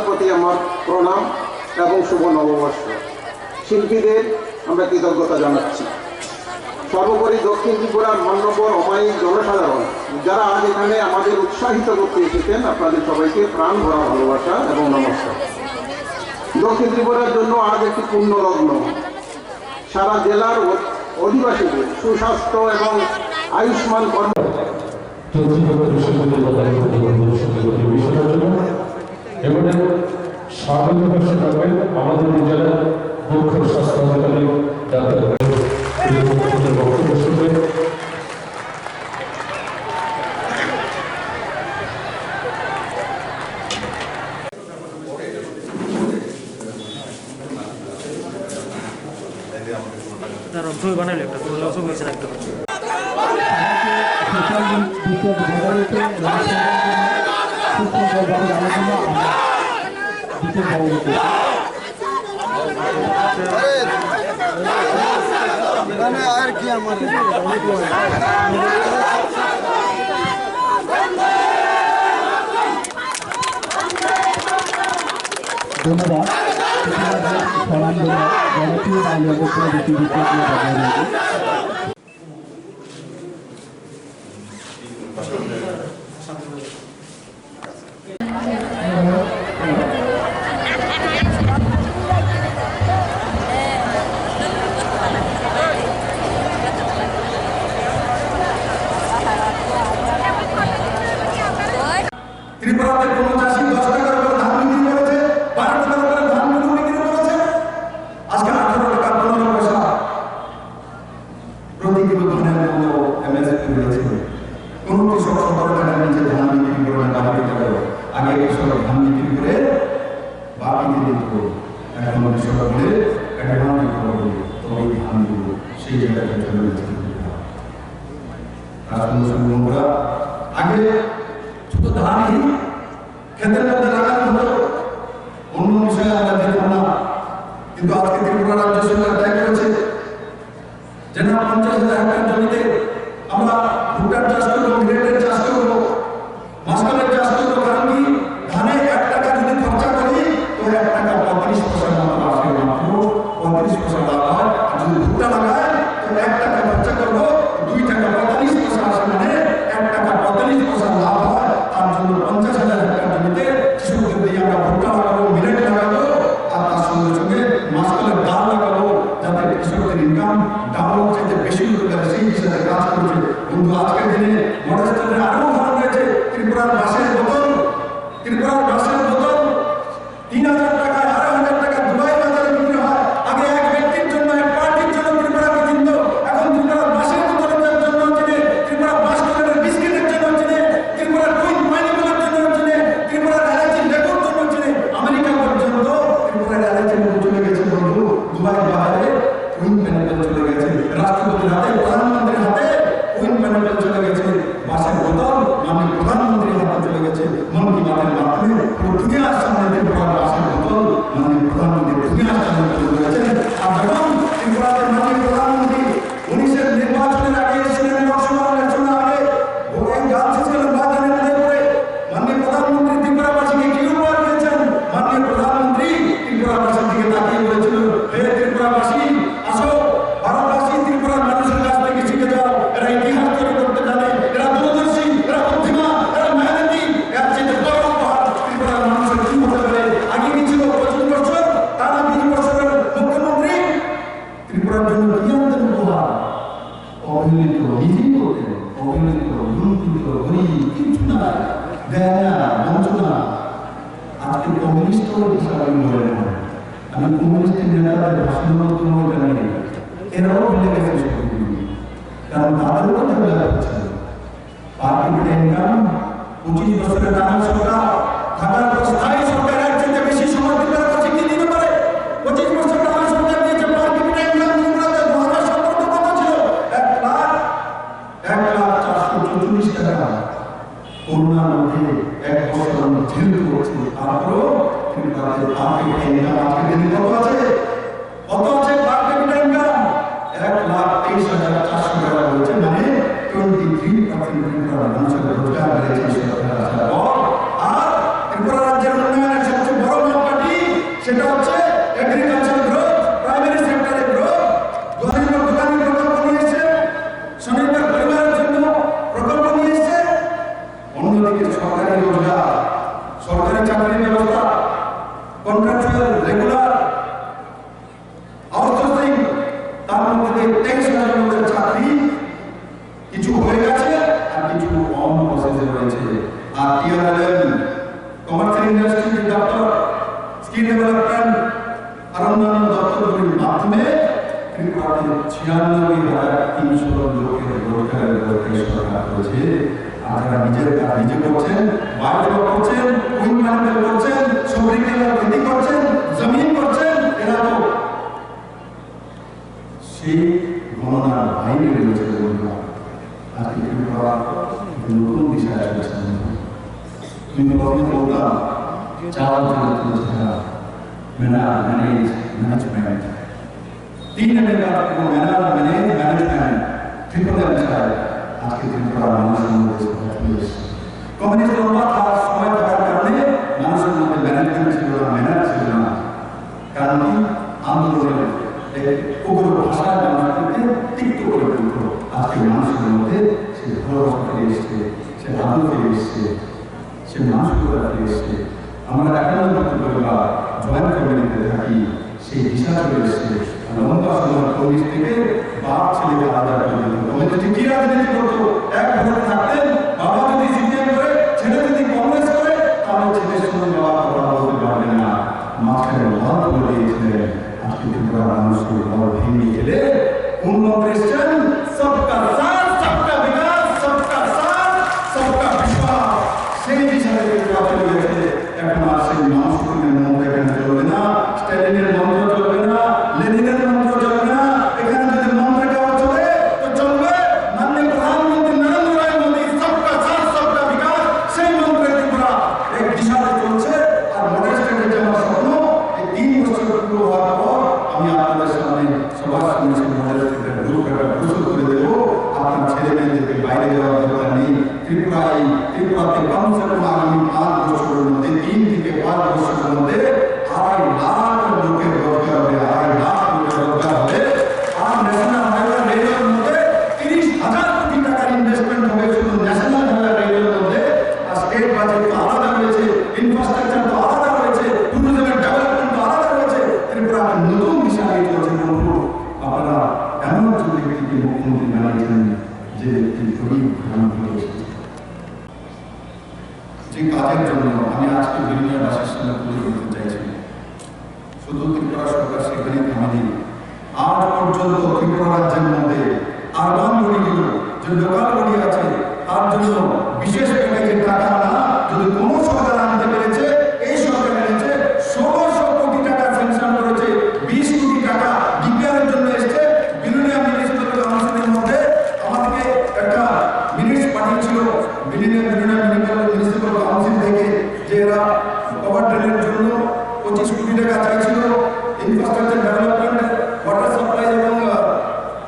প্রতি আমার প্রণাম এবং শুভ নববর্ষ। শিল্পীদের আমরা কৃতজ্ঞতা জানাচ্ছি। সর্বোপরি দক্ষিণ ত্রিপুরার মান্যবর অমায়িক জনসাধারণ যারা আজ এখানে আমাদের উৎসাহিত করতে এসেছেন, আপনাদের সবাইকে প্রাণ ভরা ভালোবাসা এবং নমস্কার। দক্ষিণ ত্রিপুরার জন্য আজ একটি পূর্ণলগ্ন। সারা জেলার অধিবাসীদের সুস্বাস্থ্য এবং আয়ুষ্মান কর্ম আমাদের জেলার মুখ্য স্বাস্থ্য অধিকারী ডাক্তার বক্তব্য শুনবেন। বানাইলে একটা একটা আর কি আমার ধন্যবাদ। ত্রিপুরাতে কোনো চাষি 10 টাকার উপর ধান বিক্রি করেছে, 12 টাকার উপরে ধান বিক্রি করেছে, আজকে 18 টাকা 15 পয়সা প্রতি কিলো ধানের মূল্য এমএসপি রয়েছে। কোন কৃষক 17 টাকার নিচে ধান বিক্রি করে না, বাকি টাকা আগে কৃষক ধান বিক্রি করে বাকি দিয়ে দিত, এখন কৃষক বলে অ্যাডভান্স বিক্রি করবে, তবে ধান দিব সেই জায়গাটা চলে যাচ্ছে। রাষ্ট্রীয় আগে শুধু ধানই ক্ষেতের মধ্যে লাগানো হতো, অন্য বিষয়ে আমরা দেখলাম না। কিন্তু আজকে ত্রিপুরা রাজ্য সরকার ব্যয় করেছে যে না 50,000 হেক্টর জমিতে আমরা ভুট্টার চাষ করবো, মিলেটের চাষ করবো, মাসকলের চাষ করবো। কারণ কি ধানে 1 টাকা যদি খরচা করি তো 1 টাকা 35 পয়সা দাম আসে, মাত্র 35 পয়সা দাম হয়। আর যদি ভুট্টা লাগায় তো 1 টাকা খরচা করবো, 2 টাকা 45 পয়সা আসে, মানে 1 টাকা 45 পয়সা লাভ হয়। তার জন্য 50,000 হেক্টর জমিতে কৃষকদের দিয়ে আমরা ভুট্টা লাগাবো, মিলেট লাগাবো, আর তার সঙ্গে সঙ্গে মাসকলের ডাল লাগাবো, যাতে কৃষকদের ইনকাম ডাউন চাইতে বেশি হতে পারে, সেই হিসাবে কাজ করছে। কিন্তু আজকের দিনে মডেস্টের আরো উদাহরণ রয়েছে। ত্রিপুরার বাসের বোতল 3,000 টাকায়, 2,500 টাকা দুবাই বাজারে বিক্রি হয়। আগে এক ব্যক্তির জন্য, এক পার্টির জন্য ত্রিপুরাকে চিনত, এখন ত্রিপুরার বাসের বোতলের জন্য চিনে, ত্রিপুরার বাস কলের বিস্কিটের জন্য চিনে, ত্রিপুরার কুইন পাইনাপেলের জন্য চিনে, ত্রিপুরার এলাচির লেবুর জন্য চিনে। আমেরিকা পর্যন্ত ত্রিপুরার এলাচির লেবু চলে গেছে বন্ধু, দুবাই বাজারে কুইন পাইনাপেল চলে গেছে, রাষ্ট্রপতির হাতে, প্রধানমন্ত্রীর হাতে কুইন পাইনাপেল চলে গেছে, বাসের বোতল মাননীয় প্রধানমন্ত্রীর হাতে চলে গেছে। মন কি বাতের মাধ্যমে পুরো দুনিয়ার সামনে ত্রিপুরার বাসের বোতল মাননীয় প্রধানমন্ত্রী দুনিয়ার সামনে চলে গেছেন। আর যখন ত্রিপুরাতে মাননীয় প্রধানমন্ত্রী 19-এর নির্বাচনের আগে এসেছিলেন, লোকসভা নির্বাচনের আগে ভোটের গান শেষের বাজারে মনে করে মাননীয় প্রধানমন্ত্রী ত্রিপুরাবাসীকে কি উপহার দিয়েছেন? মাননীয় প্রধানমন্ত্রী ত্রিপুরাবাসীর দিকে তাকিয়ে বলেছিল, হে ত্রিপুরাবাসী, আসো ভারতবাসী, ত্রিপুরার মানুষের কাছ থেকে শিখে যাও। এরা ইতিহাস তৈরি করতে জানে, এরা দূরদর্শী, এরা বুদ্ধিমান, এরা মেহনতি। এর চেয়ে বড় উপহার ত্রিপুরার মানুষের কি হতে পারে? আগে কি ছিল 25 বছর, টানা 20 বছরের মুখ্যমন্ত্রী? ত্রিপুরার জন্য কি আনতেন উপহার? অবহেলিত, নিজেই করতেন, অবহেলিত, লুণ্ঠিত, গরিব, কিছু না দেয় না, বঞ্চনা। আজকে কমিউনিস্ট হিসাবে বলে না, আমি কমিউনিস্টের নেতাদের ভাষণ জানি, এরাও ভুলে গেছে। কারণ তাদেরও তো ঝামেলা হচ্ছে। পার ক্যাপিটা ইনকাম 25 বছরের টানা সরকার থাকার পর স্থায়ী সরকারের চেয়ে বেশি সময় দিতে পারছে কি দিতে পারে? 25 বছর টানা সরকার দিয়েছে পার ক্যাপিটা ইনকাম 2017 কত ছিল? 1,444 টাকা। করোনার মধ্যে 1 বছর ঝিল করছে, তারপরও ত্রিপুরাতে পার ক্যাপিটা ইনকাম আজকে দিনে কত আছে? কত আছে পার ক্যাপিটা ইনকাম? 1,23,400 টাকা হয়েছে, মানে 23% ত্রিপুরার মানুষের রোজগার বেড়েছে সরকার আসার পর। আর ত্রিপুরা রাজ্যের উন্নয়নের সবচেয়ে বড় মাপকাঠি সেটা হচ্ছে এগ্রিকালচার গ্রোথ, প্রাইমারি সেক্টরের গ্রোথ। স্বনির্ভর দোকানি প্রকল্প নিয়ে এসছে, স্বনির্ভর পরিবারের জন্য প্রকল্প নিয়ে এসছে। অন্যদিকে সরকারি রোজগার, সরকারি চাকরির ব্যবস্থা, কন্ট্রাকচুয়াল, রেগুলার, আউটসোর্সিং, তার মধ্যে 23,000 লোকের চাকরি কিছু হয়ে গেছে আর কিছু অন প্রসেসে রয়েছে। আর টিআরএল, কমার্শিয়াল ইন্ডাস্ট্রি দপ্তর, স্কিল ডেভেলপমেন্ট আর অন্যান্য দপ্তরগুলির মাধ্যমে ত্রিপুরাতে 96,300 লোকের রোজগারের ব্যবস্থা সরকার করেছে। আর যারা নিজের কাজ নিজে করছেন, বাইরে করছেন, উইং ম্যানেজমেন্ট করছেন, সবরিকেলার খেতি করছেন, জমিন করছেন, এরা তো সেই গণনার বাইরে রয়েছে। আজকে ত্রিপুরা নতুন দিশায় চলেছেন। তুমি প্রথমে বলতাম চাওয়া ম্যানেজমেন্ট 3 এর কাজ ম্যানেজমেন্ট ত্রিপুরা দিশায় আজকে ত্রিপুরা মানুষের মধ্যে কমিউনিস্ট লম্বা থাকার সময় থাকার কারণে মানুষের মধ্যে ম্যানেজমেন্ট ছিল না, ম্যানার ছিল না। কারণ আন্দোলনের উগ্র ভাষায় মানুষকে তিক্ত করে তুলত। আজকে মানুষের মধ্যে সে ভালোবাসা ফিরে এসছে, সে আনন্দ ফিরে এসছে, সে মানুষগুলো ফিরে এসছে। আমরা 91 পরিবার জয়েন্ট ফ্যামিলিতে থাকি, সেই দিশা চলে এসছে। লম্বা সময় কমিউনিস্ট থেকে বাপ ছেলেকে আলাদা করে দিত। কমিউনিস্ট কি রাজনীতি করতো? এক ভোট থাকতেন, বাবা যদি সিপিএম করে, ছেলে যদি কংগ্রেস করে, তাহলে ছেলের সঙ্গে বাবা কথা বলতে পারবে না। মাঝখানে লড় করে দিয়েছিলেন। আজকে ত্রিপুরা মানুষকে লড় ভেঙে গেলে কোন মন্ত্র এসছেন? সবকা সাথ, সবকা বিকাশ, সবকা সাথ, সবকা বিশ্বাস। সেই হিসাবে ত্রিপুরা চলে গেছে। এখন আর সেই মানুষগুলির মন্ত্র এখানে চলবে না, স্ট্যালিনের মন্ত্র চলবে না, লেনিনের মন্ত্র চলবে না। এখানে যদি মন্ত্র দেওয়া চলে তো চলবে মাননীয় প্রধানমন্ত্রী নরেন্দ্র ভাই মোদী সবকা সাথ, সবকা বিকাশ, সেই মন্ত্রে ত্রিপুরা এক দিশাতে চলছে। আর মডেস্টের যে আমার স্বপ্ন, এই 3 বছর পুরো হওয়ার পর আমি আপনাদের সামনে সবার সামনে সেই মডেস্টের রূপরেখা প্রস্তুত করে দেব। আপনার ছেলে মেয়েদেরকে বাইরে যাওয়ার দরকার নেই। ত্রিপুরাতে কমসে কম আগামী 5 বছরের মধ্যে 3 থেকে 5 বছরের মধ্যে 2.5 লাখ লোকের রোজগার হবে, 2.5 লাখ লোকের রোজগার হবে। আর ন্যাশনাল হাইওয়ে রেলের মধ্যে 30,000 কোটি টাকার ইনভেস্টমেন্ট হবে শুধু ন্যাশনাল হাইওয়ে রেলের মধ্যে। আর স্টেট বাজেট তো আলাদা রয়েছে, ইনফ্রাস্ট্রাকচার তো আলাদা রয়েছে, ট্যুরিজমের ডেভেলপমেন্ট তো আলাদা রয়েছে। ত্রিপুরা নতুন দিশা নিয়ে চলছে। বন্ধু, আপনারা এমন একজন ব্যক্তিকে মুখ্যমন্ত্রী বানিয়েছেন যে ব্যক্তি গরিব প্রধানমন্ত্রী হয়েছে। যে কাজের জন্য আমি আজকে বিনিময়বাসীর সঙ্গে তুলে ধরতে চাইছি, শুধু ত্রিপুরা সরকার সেখানে থামেনি। আজ পর্যন্ত ত্রিপুরা রাজ্যের মধ্যে আরবান বডিগুলো যে লোকাল বডি আছে তার জন্য বিশেষ প্যাকেজের টাকা না, যদি কোনো সরকার আনতে পেরেছে, এই সরকার এনেছে 1600 কোটি টাকা স্যাংশন করেছে। 20 কোটি টাকা ডিপিআরের জন্য এসছে। বিলুনিয়া মিউনিসিপাল কাউন্সিলের মধ্যে আমাদেরকে একটা মিনিটস পাঠিয়েছিল বিলুনিয়া মিউনিসিপাল কাউন্সিল থেকে, যে এরা কভার ড্রেনের জন্য 25 কোটি টাকা চাইছিল, ইনফ্রাস্ট্রাকচার ডেভেলপমেন্ট, ওয়াটার সাপ্লাই এবং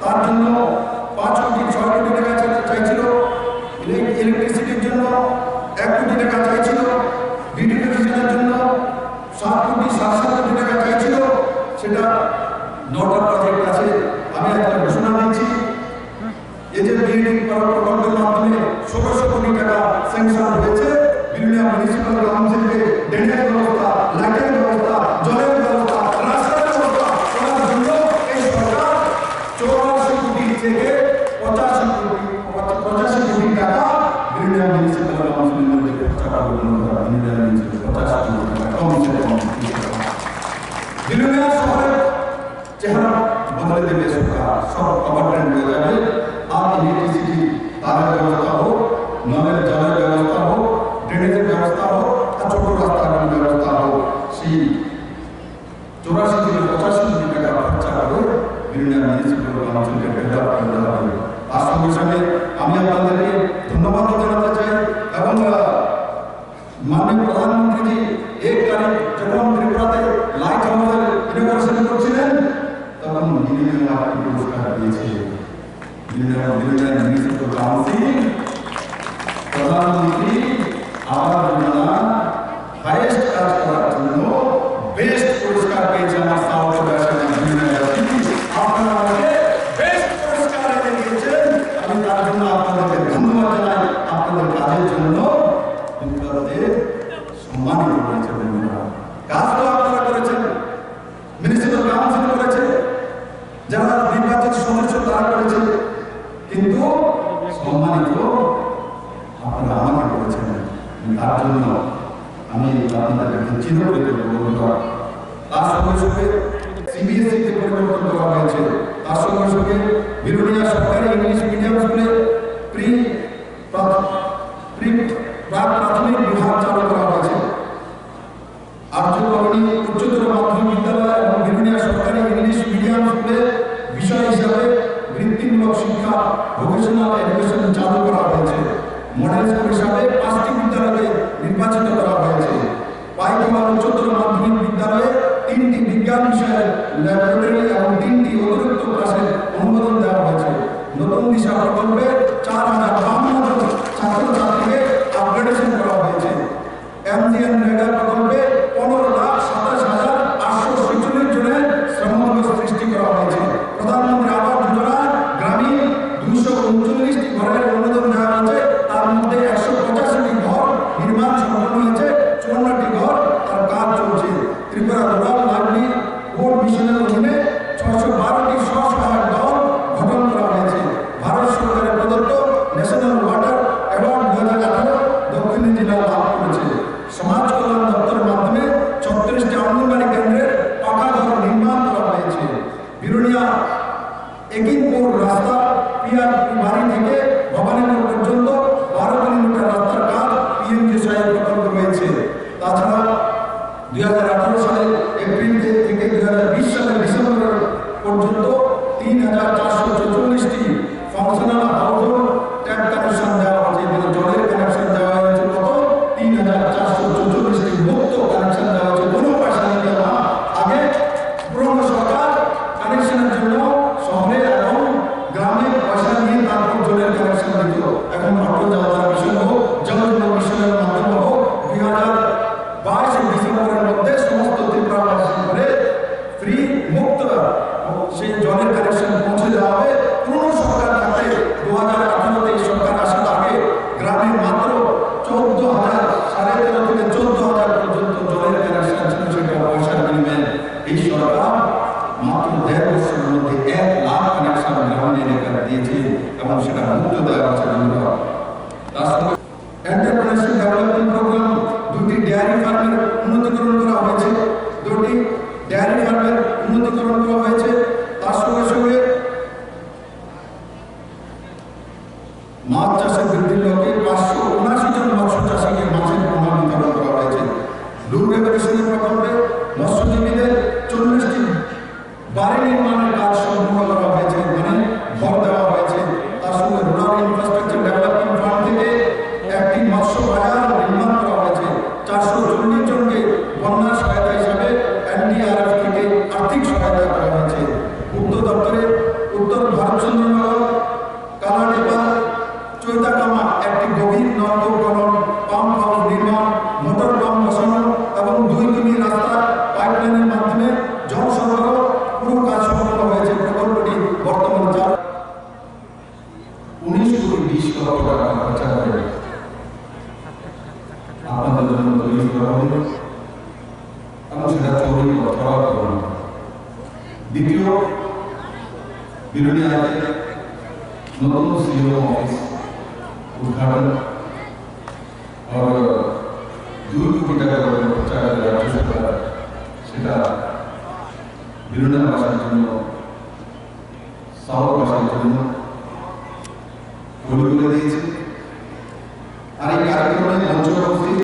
তার জন্য 5 কোটি 6 কোটি টাকা চাইছিল, ইলেকট্রিসিটির জন্য 1 কোটি টাকা চাইছিল, বিউটিফিকেশনের জন্য 7 কোটি 7 কোটি টাকা চাইছিল। সেটা 9টা প্রজেক্ট আছে। আমি একটা ঘোষণা দিচ্ছি, এই যে বিল্ডিং প্রকল্পের মাধ্যমে 1600 কোটি টাকা স্যাংশন হয়েছে। বিলুনিয়া মিউনিসিপাল কাউন্সিলকে ড্রেনেজ ব্যবস্থা, লাইটের ব্যবস্থা, জলের ব্যবস্থা, রাস্তার ব্যবস্থা করার জন্য এই সরকার 84 কোটি থেকে 85 কোটি টাকা বিলুনিয়া মিউনিসিপাল কাউন্সিলের মধ্যে খরচা করবেন। বিলুনিয়া মিউনিসিপাল 50 কোটি টাকা কমসে কম। বিলুনিয়া শহরের চেহারা বদলে দেবে সরকার, সব কভার হয়ে যাবে। আর আমি আপনাদেরকে ধন্যবাদ জানাতে চাই এবং মাননীয় প্রধানমন্ত্রী জি 1 তারিখ যখন ত্রিপুরাতে লাইট হাউসের ইনঅগ্রেশন করছিলেন তখন বিলিয়নিয়ার একটি পুরস্কার দিয়েছে বিলিয়নিয়ার মিউনিসিপাল কাউন্সিল প্রধানমন্ত্রী আবাস যোজনা হাইয়েস্ট কাজ করার জন্য বেস্ট পুরস্কার পেয়েছে আমার সাউথ ন্যাশনাল ইউনিভার্সিটি। আপনারা আমাকে বেস্ট পুরস্কার এনে দিয়েছেন, আমি তার জন্য আপনাদেরকে ধন্যবাদ জানাই। আপনাদের কাজের জন্য ত্রিপুরাতে সম্মানিত করেছে বন্ধুরা। কাজ তো আপনারা করেছেন, মিউনিসিপাল কাউন্সিল করেছে, যারা নির্বাচিত সদস্য তারা করেছে, কিন্তু সম্মানিত আপনারা আমাকে করেছেন। তার জন্য আমি আপনাদেরকে চিরকৃতজ্ঞ বন্ধুরা। তার সঙ্গে সঙ্গে সিবিএসইতে পরিবর্তন করা হয়েছে, তার সঙ্গে সঙ্গে বিরোধীরা সরকারি ইংলিশ মিডিয়াম স্কুলে প্রাথমিক বিভাগ চালু করা হয়েছে। আর্যকরণী উচ্চতর মাধ্যমিক বিদ্যালয় এবং বিরোধীরা সরকারি ইংলিশ মিডিয়াম স্কুলে বিষয় হিসাবে বৃত্তিমূলক শিক্ষা ভোকেশনাল এডুকেশন চালু করা হয়েছে। মডেল স্কুল হিসাবে 5টি বিদ্যালয়কে নির্বাচিত করা হয়েছে। পাইকমা উচ্চতর মাধ্যমিক বিদ্যালয়ে 3টি বিজ্ঞান বিষয়ের ল্যাবরেটরি এবং 3টি অতিরিক্ত ক্লাসের অনুমোদন দেওয়া হয়েছে। নতুন দিশা প্রকল্পে 4052 জন ছাত্রছাত্রীকে আপগ্রেডেশন করা হয়েছে। এমজিএন রেগা প্রকল্পে 15,27,846 জনের শ্রমদিবস সৃষ্টি করা হয়েছে। প্রধানমন্ত্রী আবাস যোজনা গ্রামীণ 239টি ঘরের অনুমোদন দেওয়া হয়েছে। তার মধ্যে 185টি ঘর নির্মাণ সম্পন্ন হয়েছে, 54টি ঘর তার কাজ চলছে। ত্রিপুরা রুরাল লাইভলিহুড মিশনের অধীনে 612টি স্ব-সহায়ক দল গঠন করা হয়েছে। ভারত সরকারের প্রদত্ত ন্যাশনাল ওয়াটার অ্যাওয়ার্ড 2018 দক্ষিণী জেলা লাভ করেছে। সমাজ কল্যাণ দপ্তরের মাধ্যমে 36টি অঙ্গনবাড়ি কেন্দ্রের পাকা ঘর নির্মাণ করা হয়েছে। বিরোনিয়া একিনপুর রাস্তা পিআরপি বাড়ি থেকে ভবানীপুর পর্যন্ত 12 কিলোমিটার রাস্তার কাজ পিএমজিএসওয়াই প্রকল্প রয়েছে। তাছাড়া 2018 সালের এপ্রিল থেকে 2020 সালের ডিসেম্বর পর্যন্ত 3,444টি ফাংশনাল হাউস ট্যাপ কানেকশন দেওয়া হয়েছে। জলের কানেকশন দেওয়া হয়েছে কত? 3,444টি মুক্ত কানেকশন দেওয়া হয়েছে, কোনো পয়সা নিতে না। আগে পুরনো সরকার কানেকশনের জন্য শহরে এবং গ্রামে পয়সা নিয়ে তারপর জলের কানেকশন দিত। এখন অটল জলধারা মিশন হোক, জল জীবন মিশনের মাধ্যমে হোক, 2022 ডিসেম্বরের মধ্যে সমস্ত ত্রিপুরাবাসী করে ফ্রি মুক্ত সেই জলের কানেকশন পৌঁছে দেওয়া হবে। পুরনো সরকার থাকতে 2018-তে এই সরকার আসার আগে গ্রামে মাত্র 14,000, 13,500 থেকে 14,000 পর্যন্ত জলের কানেকশন ছিল, সেটা পয়সার বিনিময়ে। এই সরকার মাত্র 1.5 বছরের মধ্যে 1 লাখ কানেকশন গ্রামীণ এলাকায় দিয়েছে এবং সেটা মুক্ত দেওয়া হচ্ছে। তার সঙ্গে এন্টারপ্রেনারশিপ ডেভেলপমেন্ট প্রোগ্রাম 2টি ডেয়ারি ফার্মের উন্নতিকরণ করা হয়েছে, 2টি ডেয়ারি ফার্মের উন্নতিকরণ করা হয়েছে। তার সঙ্গে সঙ্গে মাছ চাষের বৃদ্ধির লক্ষ্যে 579 জন মৎস্য চাষীকে মাছের প্রমাণ বিতরণ করা হয়েছে। ব্লু রেভলিউশনের প্রকল্পে মৎস্যজীবীদের 40টি বাড়ি নির্মাণের কাজ সম্পূর্ণ করা হয়েছে, মানে ঘর দেওয়া হয়েছে। তার সঙ্গে রুরাল ইনফ্রাস্ট্রাকচার ডেভেলপমেন্ট ফান্ড থেকে একটি মৎস্য বাজার নির্মাণ করা হয়েছে। 440 জনকে বন্যা সহায়তা হিসাবে এনডিআরএফ থেকে আর্থিক সহায়তা করা হয়েছে। উক্ত দপ্তরে উত্তর ভারতচন্দ্রনগর, কালাটেপা, চৈতাকামা একটি গভীর নলকূপ খনন, পাম্প হাউস নির্মাণ, মোটর পাম্প বসানো এবং 2 কিমি রাস্তা পাইপলাইনের মাধ্যমে জল সরবরাহ পুরো কাজ সম্পন্ন হয়েছে। প্রকল্পটি বর্তমানে 19,20 লক্ষ টাকা খরচা করে আপনাদের জন্য তৈরি করা হবে এবং সেটা চৌরি অথবা করুন। দ্বিতীয়, বিরোধীরাতে নতুন সিও অফিস উদ্ঘাটন और 2 কোটি টাকা করে খরচা করে রাজ্য সরকার সেটা বিরোধী ভাষার জন্য, সাউথ ভাষার জন্য বলে দিয়েছে। আর এই কার্যক্রমে মঞ্চ উপস্থিত